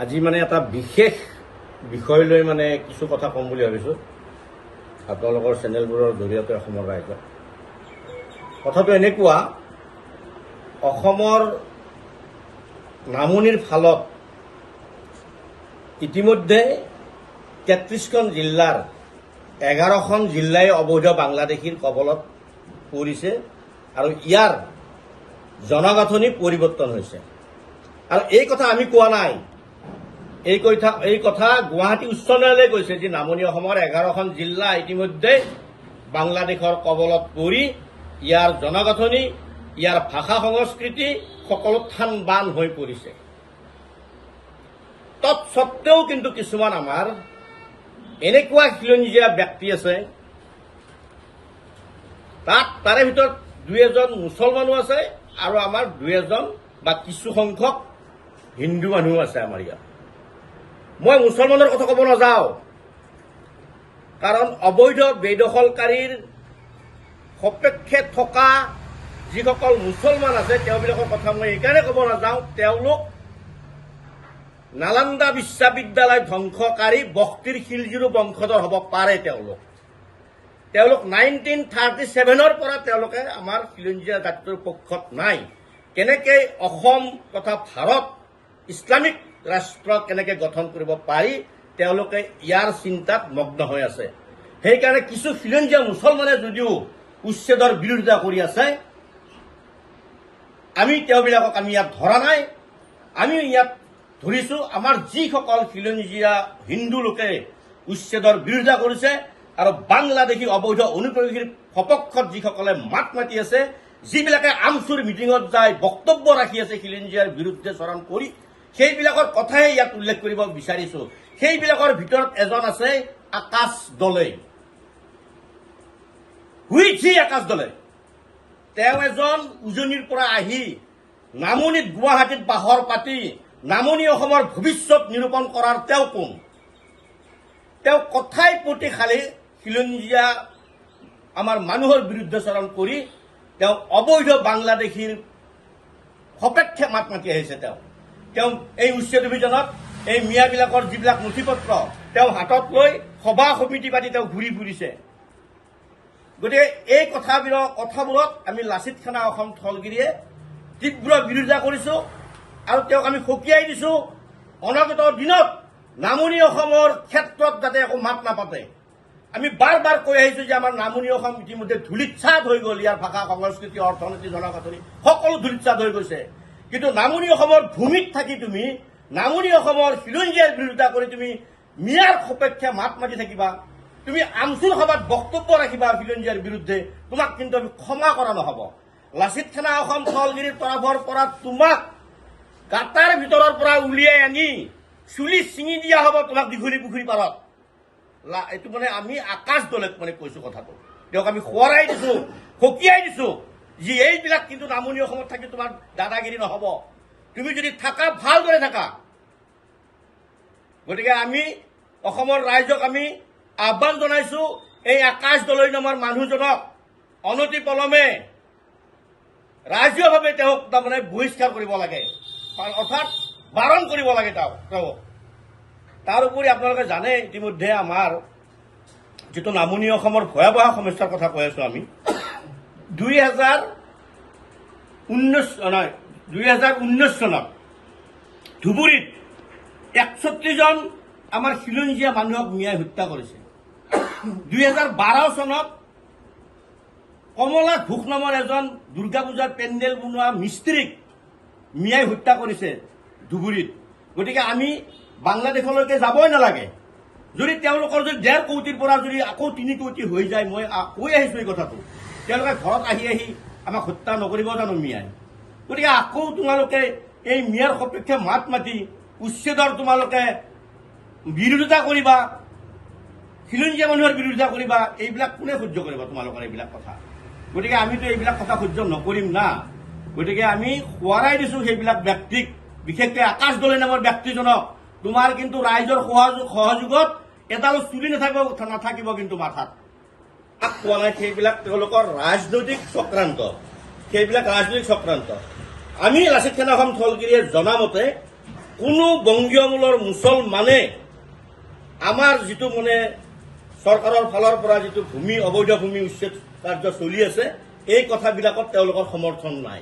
আজি মানে এটা বিশেষ বিষয় লৈ মানে কিছু কথা কম বুলি ভাবিছোঁ আপোনালোকৰ চেনেলবোৰৰ জৰিয়তে অসমৰ ৰাইজক। কথাটো এনেকুৱা, অসমৰ নামনিৰ ফালত ইতিমধ্যে 33খন জিলাৰ 11খন জিলাই অবৈধ বাংলাদেশীৰ কবলত পৰিছে আৰু ইয়াৰ জনগাঁথনি পৰিৱৰ্তন হৈছে। আৰু এই কথা আমি কোৱা নাই, এই কথা গুৱাহাটী উচ্চ ন্যায়ালয়ে কৈছে যে নামনি অসমৰ 11খন জিলা ইতিমধ্যে বাংলাদেশৰ কবলত পৰি ইয়াৰ জনগাঁথনি, ইয়াৰ ভাষা সংস্কৃতি সকলো থান বান হৈ পৰিছে। তৎসত্বেও কিন্তু কিছুমান আমাৰ এনেকুৱা খিলঞ্জীয়া ব্যক্তি আছে, তাৰে ভিতৰত 2-এজন মুছলমানো আছে আৰু আমাৰ 2-এজন বা কিছু সংখ্যক হিন্দু মানুহ আছে আমাৰ ইয়াত। মই মুছলমানৰ কথা ক'ব নাযাওঁ, কাৰণ অবৈধ বেদখলকাৰীৰ সপক্ষে থকা যিসকল মুছলমান আছে তেওঁবিলাকৰ কথা মই এইকাৰণে ক'ব নাযাওঁ, তেওঁলোক নালন্দা বিশ্ববিদ্যালয় ধ্বংসকাৰী বক্তিৰ খিলজীৰো বংশধৰ হ'ব পাৰে। তেওঁলোক 1937ৰ পৰা তেওঁলোকে আমাৰ খিলঞ্জীয়া জাতিটোৰ পক্ষত নাই। কেনেকে অসম তথা ভাৰত ইছলামিক ৰাষ্ট্ৰ কেনেকে গঠন কৰিব পাৰি তেওঁলোকে ইয়াৰ চিন্তাত মগ্ন হৈ আছে। সেইকাৰণে কিছু খিলঞ্জীয়া মুছলমানে যদিও উচ্ছেদৰ বিৰোধিতা কৰি আছে, আমি তেওঁবিলাকক ইয়াত ধৰা নাই। আমি ইয়াত ধৰিছো আমাৰ যিসকল খিলঞ্জীয়া হিন্দু লোকে উচ্ছেদৰ বিৰোধিতা কৰিছে আৰু বাংলাদেশী অবৈধ অনুপ্ৰৱেশীৰ সপক্ষত যিসকলে মাত মাতি আছে, যিবিলাকে আমচুৰ মিটিঙত যায় বক্তব্য ৰাখি আছে খিলঞ্জীয়াৰ বিৰুদ্ধে চৰণ কৰি, সেইবিলাকৰ কথাই ইয়াত উল্লেখ কৰিব বিচাৰিছো। সেইবিলাকৰ ভিতৰত এজন আছে আকাশ দলে। আকাশ দলে তেওঁ এজন উজনিৰ পৰা আহি নামনিত গুৱাহাটীত বাহৰ পাতি নামনি অসমৰ ভৱিষ্যত নিৰূপণ কৰাৰ তেওঁ কোন? তেওঁ কথাই প্ৰতি খালি খিলঞ্জীয়া আমাৰ মানুহৰ বিৰুদ্ধে চৰণ কৰি তেওঁ অবৈধ বাংলাদেশীৰ সপক্ষে মাত মাতি আহিছে। তেওঁ এই উচ্ছেদ অভিযানত এই মিয়াবিলাকৰ যিবিলাক নথি পত্ৰ তেওঁ হাতত লৈ সভা সমিতি পাতি তেওঁ ঘূৰি ফুৰিছে। গতিকে এই কথাবোৰত আমি লাচিত খানা অসম থলগিৰিয়ে তীব্ৰ বিৰোধিতা কৰিছো আৰু তেওঁক আমি সকীয়াই দিছো, অনাগত দিনত নামনি অসমৰ ক্ষেত্ৰত যাতে একো মাত নাপাতে। আমি বাৰ বাৰ কৈ আহিছো যে আমাৰ নামনি অসম ইতিমধ্যে ধূলিচ্ছাদ হৈ গ'ল। ইয়াৰ ভাষা সংস্কৃতি অৰ্থনীতি জনগাঁথনি সকলো ধূলিচ্ছাদ হৈ গৈছে। কিন্তু নামনি অসমৰ ভূমিত থাকি তুমি নামনি অসমৰ খিলঞ্জীয়াৰ বিৰোধিতা কৰি তুমি মিয়াৰ সপক্ষে মাত মাতি থাকিবা, তুমি আমচুৰ সভাত বক্তব্য ৰাখিবা খিলঞ্জীয়াৰ বিৰুদ্ধে, তোমাক কিন্তু আমি ক্ষমা কৰা নহ'ব। লাচিত খানা অসম থলগিৰিৰ তৰফৰ পৰা তোমাক গাঁতাৰ ভিতৰৰ পৰা উলিয়াই আনি চুলি ছিঙি দিয়া হ'ব তোমাক দীঘলী পুখুৰী পাৰত। এইটো মানে আমি আকাশ দলেক কৈছো কথাটো, তেওঁক আমি সোঁৱৰাই দিছো, সকীয়াই দিছো যে এইবিলাক কিন্তু নামনি অসমত থাকি তোমাৰ দাদাগিৰি নহ'ব। তুমি যদি থাকা ভালদৰে থাকা। গতিকে আমি অসমৰ ৰাইজক আমি আহ্বান জনাইছো, এই আকাশ দলৈ নামৰ মানুহজনক অনতি পলমে ৰাজহুৱাভাৱে তেওঁক বহিষ্কাৰ কৰিব লাগে, অৰ্থাৎ বাৰণ কৰিব লাগে তেওঁক। তাৰ উপৰি আপোনালোকে জানে ইতিমধ্যে আমাৰ যিটো নামনি অসমৰ ভয়াৱহ সমস্যাৰ কথা কৈ আছো আমি, 2019 চনত ধুবুৰীত 61জন আমাৰ খিলঞ্জীয়া মানুহক মিয়াই হত্যা কৰিছে। 2012 চনত কমলা ঘোষ নামৰ এজন দুৰ্গা পূজাৰ পেণ্ডেল বনোৱা মিস্ত্ৰীক মিয়াই হত্যা কৰিছে ধুবুৰীত। গতিকে আমি বাংলাদেশলৈকে যাবই নালাগে। যদি তেওঁলোকৰ যদি 1.5 কোটিৰ পৰা যদি আকৌ 3 কোটি হৈ যায়, মই কৈ আহিছো এই কথাটো, তেওঁলোকে ঘৰত আহি আমাক হত্যা নকৰিব জানো মিয়াই? গতিকে আকৌ তোমালোকে এই মিয়াৰ সপক্ষে মাত মাতি উচ্ছেদৰ তোমালোকে বিৰোধিতা কৰিবা, খিলঞ্জীয়া মানুহৰ বিৰোধিতা কৰিবা, এইবিলাক কোনে সহ্য কৰিব তোমালোকৰ এইবিলাক কথা? গতিকে আমিতো এইবিলাক কথা সহ্য নকৰিম না। গতিকে আমি সোঁৱৰাই দিছো সেইবিলাক ব্যক্তিক, বিশেষকৈ আকাশ দলে নামৰ ব্যক্তিজনক, তোমাৰ কিন্তু ৰাইজৰ সহযোগত এডাল চুলি নাথাকিব কিন্তু মাথাত। কোৱা নাই সেইবিলাক তেওঁলোকৰ ৰাজনৈতিক চক্ৰান্ত। আমি লাচিত খানা অসম থলগিৰিয়ে জনামতে কোনো বংগীয় মূলৰ মুছলমানে আমাৰ যিটো মানে চৰকাৰৰ ফালৰ পৰা যিটো ভূমি অবৈধ ভূমি উচ্ছেদ কাৰ্য চলি আছে এই কথাবিলাকত তেওঁলোকৰ সমৰ্থন নাই।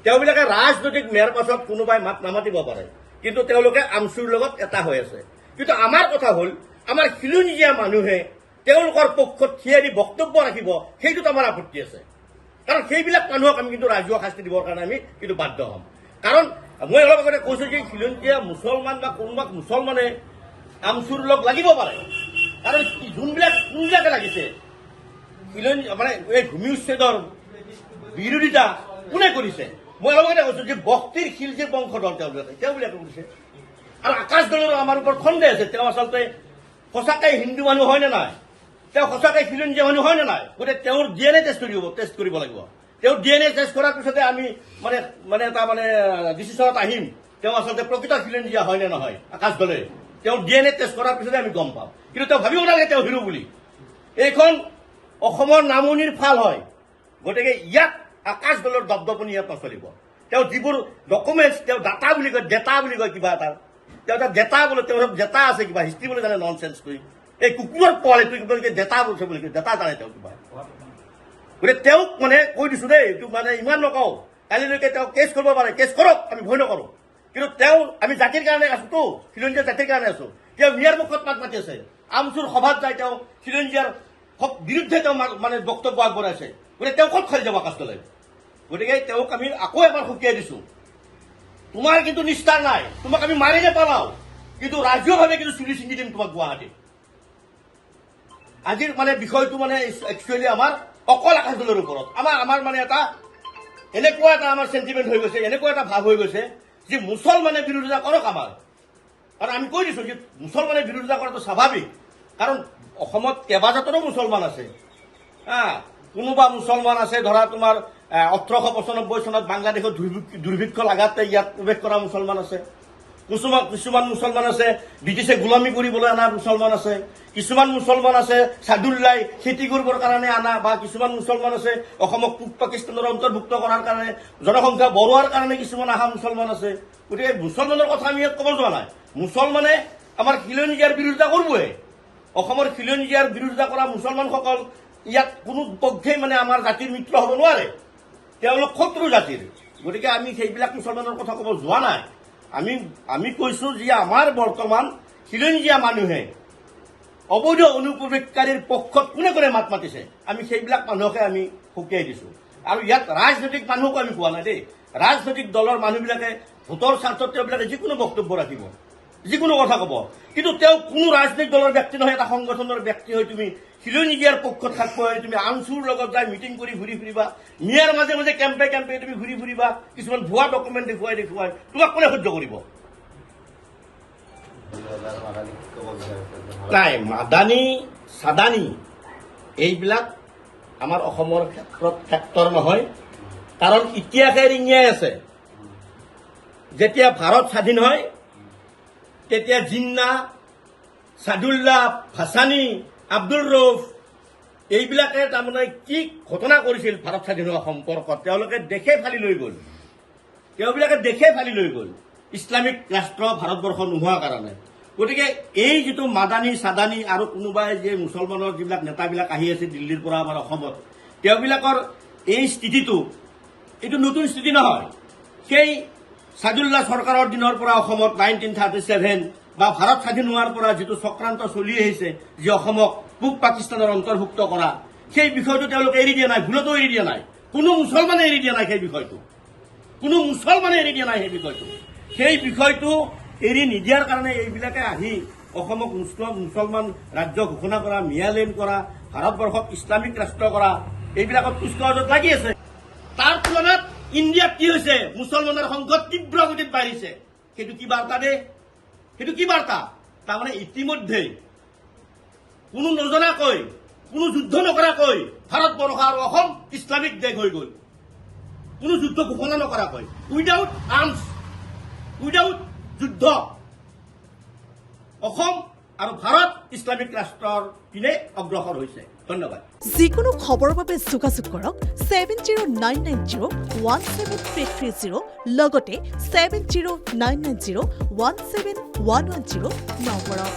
তেওঁবিলাকে ৰাজনৈতিক মেয়ৰ পাছত কোনোবাই মাত নামাতিব পাৰে, কিন্তু তেওঁলোকে আমচুৰ লগত এটা হৈ আছে। কিন্তু আমাৰ কথা হ'ল আমাৰ খিলঞ্জীয়া মানুহে তেওঁলোকৰ পক্ষত থিয় দি বক্তব্য ৰাখিব, সেইটোত আমাৰ আপত্তি আছে। কাৰণ সেইবিলাক মানুহক আমি কিন্তু ৰাজহুৱা শাস্তি দিবৰ কাৰণে আমি কিন্তু বাধ্য হ'ম। কাৰণ মই অলপ আগতে কৈছো যে খিলঞ্জীয়া মুছলমান বা কোনোবা মুছলমানে আমচুৰ লগ লাগিব পাৰে। কাৰণ কোনবিলাকে লাগিছে মানে এই ভূমি উচ্ছেদৰ বিৰোধিতা কোনে কৰিছে? মই অলপ আগতে কৈছো যে বক্তিৰ খিলজীৰ বংশধৰ তেওঁবিলাকে কৰিছে। আৰু আকাশ দলৰো আমাৰ ওপৰত সন্দেহ আছে, তেওঁ আচলতে সঁচাকৈ হিন্দু মানুহ হয় নে নাই, তেওঁ সঁচাকৈ খিলঞ্জীয়া মানুহ হয় নে নাই। গতিকে তেওঁৰ DNA টেষ্ট কৰিব লাগিব। তেওঁৰ DNA টেষ্ট কৰাৰ পিছতে আমি মানে এটা মানে ডিচিশ্যনত আহিম তেওঁ আচলতে প্ৰকৃত খিলঞ্জীয়া হয় নে নহয়। আকাশ দলে তেওঁৰ DNA টেষ্ট কৰাৰ পিছতে আমি গম পাম। কিন্তু তেওঁ ভাবিব নালাগে তেওঁ হিৰো বুলি। এইখন অসমৰ নামনিৰ ফাল হয়, গতিকে ইয়াত আকাশ দলৰ দপদপনি ইয়াত নচলিব। তেওঁ যিবোৰ ডকুমেণ্টছ তেওঁ ডাটা বুলি কয়, ডেটা বুলি কয় কিবা এটা, তেওঁ এটা ডেটা বোলে তেওঁৰ ডেটা আছে কিবা হিষ্ট্ৰী বুলি জানে ননচেন্স কৰি। এই কুকুৰৰ পোৱালিটো কিবা ডেটা বলছে বুলি কয়, ডেটা জানে তেওঁ কিবা। গতিকে তেওঁক মানে কৈ দিছো দেই, এইটো মানে ইমান নকওঁ, কালিলৈকে তেওঁ কেছ কৰিব পাৰে, কেছ কৰক, আমি ভয় নকৰো। কিন্তু তেওঁ আমি জাতিৰ কাৰণে আছোতো, খিলঞ্জীয়া জাতিৰ কাৰণে আছো। তেওঁ মিয়াৰ মুখত মাত মাতি আছে, আমচুৰ সভাত যায় তেওঁ খিলঞ্জীয়াৰ বিৰুদ্ধে তেওঁ মানে বক্তব্য আগবঢ়াইছে। গতিকে তেওঁ ক'ত খালি যাব আকাশ দলে? গতিকে তেওঁক আমি আকৌ এবাৰ সকীয়াই দিছো, তোমাৰ কিন্তু নিষ্ঠাৰ নাই, তোমাক আমি মাৰি নেপেলাও, কিন্তু ৰাজ্যভাৱে কিন্তু চুলি ছিঙি দিম তোমাক গুৱাহাটীত। আজিৰ মানে বিষয়টো মানে একচুৱেলি আমাৰ অকল আকাশ দলৰ ওপৰত আমাৰ মানে এটা এনেকুৱা এটা আমাৰ চেণ্টিমেণ্ট হৈ গৈছে, এনেকুৱা এটা ভাৱ হৈ গৈছে যে মুছলমানে বিৰোধিতা কৰক আমাৰ। আৰু আমি কৈ দিছো যে মুছলমানে বিৰোধিতা কৰাটো স্বাভাৱিক, কাৰণ অসমত কেইবাজাতৰো মুছলমান আছে। কোনোবা মুছলমান আছে ধৰা তোমাৰ 1895 চনত বাংলাদেশত দুৰ্ভিক্ষ লাগাতে ইয়াত প্ৰৱেশ কৰা মুছলমান আছে। কিছুমান মুছলমান আছে ব্ৰিটিছে গোলামী কৰিবলৈ অনা মুছলমান আছে। কিছুমান মুছলমান আছে চাদুল্লাই খেতি কৰিবৰ কাৰণে অনা, বা কিছুমান মুছলমান আছে অসমক পূব পাকিস্তানৰ অন্তৰ্ভুক্ত কৰাৰ কাৰণে জনসংখ্যা বঢ়োৱাৰ কাৰণে কিছুমান অহা মুছলমান আছে। গতিকে মুছলমানৰ কথা আমি ইয়াত ক'ব যোৱা নাই। মুছলমানে আমাৰ খিলঞ্জীয়াৰ বিৰোধিতা কৰিবই। অসমৰ খিলঞ্জীয়াৰ বিৰোধিতা কৰা মুছলমানসকল ইয়াত কোনো পক্ষেই মানে আমাৰ জাতিৰ মিত্ৰ হ'ব নোৱাৰে, তেওঁলোক শত্ৰু জাতিৰ। গতিকে আমি সেইবিলাক মুছলমানৰ কথা ক'ব যোৱা নাই। আমি কৈছো যে আমাৰ বৰ্তমান খিলঞ্জীয়া মানুহে অবৈধ অনুপ্ৰৱেশকাৰীৰ পক্ষত কোনে কোনে মাত মাতিছে, আমি সেইবিলাক মানুহকে আমি সকীয়াই দিছো। আৰু ইয়াত ৰাজনৈতিক মানুহকো আমি কোৱা নাই দেই। ৰাজনৈতিক দলৰ মানুহবিলাকে ভোটৰ স্বাৰ্থত তেওঁবিলাকে যিকোনো বক্তব্য ৰাখিব, যিকোনো কথা ক'ব, কিন্তু তেওঁ কোনো ৰাজনৈতিক দলৰ ব্যক্তি নহয়, এটা সংগঠনৰ ব্যক্তি হৈ তুমি খিলঞ্জীয়াৰ পক্ষত থাকিব, তুমি আমচুৰ লগত যাই মিটিং কৰি ঘূৰি ফুৰিবা, মিয়াৰ মাজে মাজে কেম্পে তুমি ঘূৰি ফুৰিবা, কিছুমান ভুৱা ডকুমেণ্ট দেখুৱাই তোমাক কোনে সহ্য কৰিব? নাই, মাদানী চাদানী এইবিলাক আমাৰ অসমৰ ক্ষেত্ৰত ফেক্টৰ নহয়। কাৰণ ইতিহাসে ৰিঙিয়াই আছে, যেতিয়া ভাৰত স্বাধীন হয় তেতিয়া জিন্না, ছাদুল্লাহ, ভাছানী, আব্দুল ৰৌফ এইবিলাকে তাৰমানে কি ঘটনা কৰিছিল ভাৰত স্বাধীন হোৱা সম্পৰ্কত, তেওঁলোকে দেশে ফালি লৈ গ'ল। তেওঁবিলাকে দেশে ফালি লৈ গ'ল ইছলামিক ৰাষ্ট্ৰ ভাৰতবৰ্ষ নোহোৱাৰ কাৰণে। গতিকে এই যিটো মাদানী চাদানী আৰু কোনোবাই যে মুছলমানৰ যিবিলাক নেতাবিলাক আহি আছে দিল্লীৰ পৰা আমাৰ অসমত, তেওঁবিলাকৰ এই স্থিতিটো এইটো নতুন স্থিতি নহয়। সেই ছাদুল্লাহ চৰকাৰৰ দিনৰ পৰা অসমত 1937 বা ভাৰত স্বাধীন হোৱাৰ পৰা যিটো চক্ৰান্ত চলি আহিছে যে অসমক পূব পাকিস্তানৰ অন্তৰ্ভুক্ত কৰা, সেই বিষয়টো তেওঁলোকে এৰি দিয়া নাই, ভুলতো এৰি দিয়া নাই, কোনো মুছলমানে এৰি দিয়া নাই সেই বিষয়টো, কোনো মুছলমানে এৰি দিয়া নাই সেই বিষয়টো। সেই বিষয়টো এৰি নিদিয়াৰ কাৰণে এইবিলাকে আহি অসমক মুছলমান ৰাজ্য ঘোষণা কৰা, মিয়ালেন কৰা, ভাৰতবৰ্ষক ইছলামিক ৰাষ্ট্ৰ কৰা, এইবিলাকত কুচকাৱাজত লাগি আছে। তাৰ তুলনাত ইণ্ডিয়াত কি হৈছে? মুছলমানৰ সংখ্যা তীব্ৰ গতিত বাঢ়িছে। সেইটো কি বাৰ্তা দে? সেইটো কি বাৰ্তা? তাৰমানে ইতিমধ্যে কোনো নজনাকৈ, কোনো যুদ্ধ নকৰাকৈ ভাৰতবৰ্ষ আৰু অসম ইছলামিক দেশ হৈ গ'ল, কোনো যুদ্ধ ঘোষণা নকৰাকৈ, উইদাউট আৰ্মছ, উইদাউট যুদ্ধ অসম আৰু ভাৰত ইছলামিক ৰাষ্ট্ৰৰ পিনে অগ্ৰসৰ হৈছে। ধন্যবাদ। যিকোনো খবৰৰ বাবে যোগাযোগ কৰক 7099017330 লগতে 7099017110 নম্বৰত।